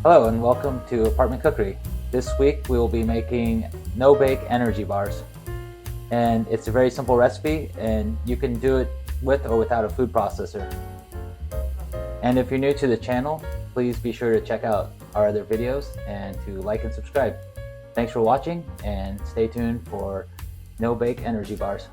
Hello and welcome to Apartment Cookery. This week we will be making no-bake energy bars. And it's a very simple recipe and you can do it with or without a food processor. And if you're new to the channel, please be sure to check out our other videos and to like and subscribe. Thanks for watching and stay tuned for no-bake energy bars.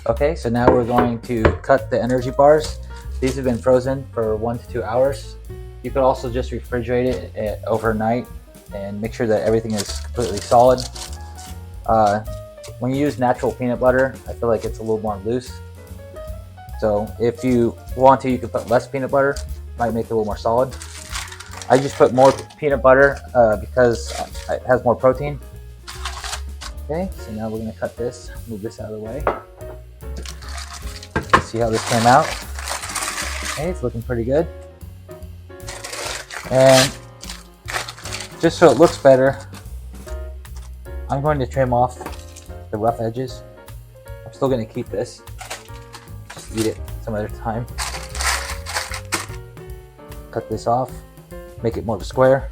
Okay, so now we're going to cut the energy bars. These have been frozen for 1 to 2 hours. You could also just refrigerate it overnight and make sure that everything is completely solid. When you use natural peanut butter, I feel like it's a little more loose. So if you want to, you can put less peanut butter, might make it a little more solid. I just put more peanut butter because it has more protein. Okay, so now we're gonna cut this, move this out of the way. See how this came out. Okay, it's looking pretty good. And just so it looks better, I'm going to trim off the rough edges. I'm still going to keep this. Just eat it some other time. Cut this off, make it more of a square.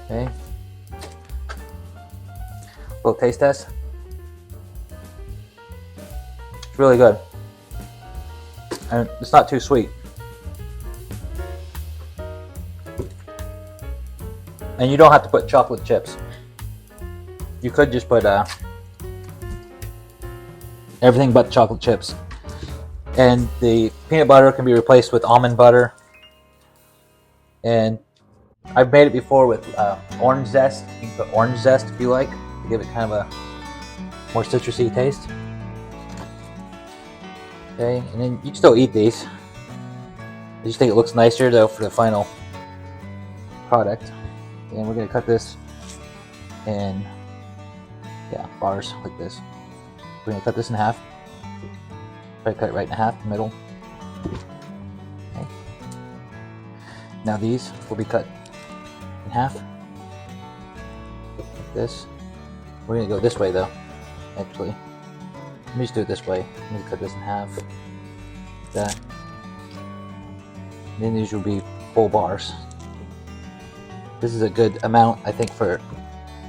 Okay. Little taste test. It's really good. And it's not too sweet. And you don't have to put chocolate chips. You could just put everything but chocolate chips. And the peanut butter can be replaced with almond butter. And I've made it before with orange zest. You can put orange zest if you like, to give it kind of a more citrusy taste. Okay, and then you can still eat these. I just think it looks nicer though for the final product. And we're gonna cut this in bars like this. We're gonna cut this in half. Try to cut it right in half, the middle. Okay. Now these will be cut in half, like this. We're gonna go this way though, actually. Let me just do it this way. I'm gonna cut this in half, like that. And then these will be full bars. This is a good amount, I think, for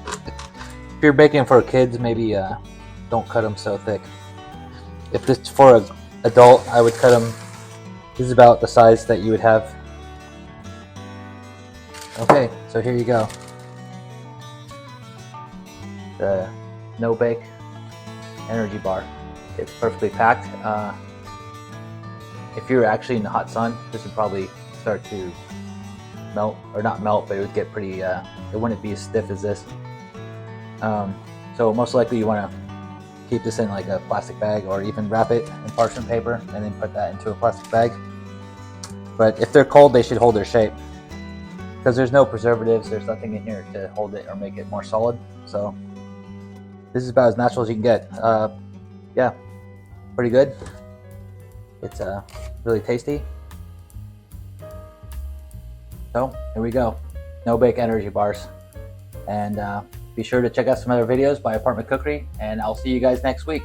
if you're baking for kids. Maybe don't cut them so thick. If this is for an adult, I would cut them. This is about the size that you would have. Okay, so here you go. The no bake energy bar. It's perfectly packed. If you're actually in the hot sun, this would probably start to melt, or not melt, but it would get pretty. It wouldn't be as stiff as this. So most likely you want to keep this in like a plastic bag, or even wrap it in parchment paper and then put that into a plastic bag. But if they're cold, they should hold their shape, because there's no preservatives. There's nothing in here to hold it or make it more solid. So this is about as natural as you can get. Yeah, pretty good. It's really tasty. So here we go, no bake energy bars. And be sure to check out some other videos by Apartment Cookery, and I'll see you guys next week.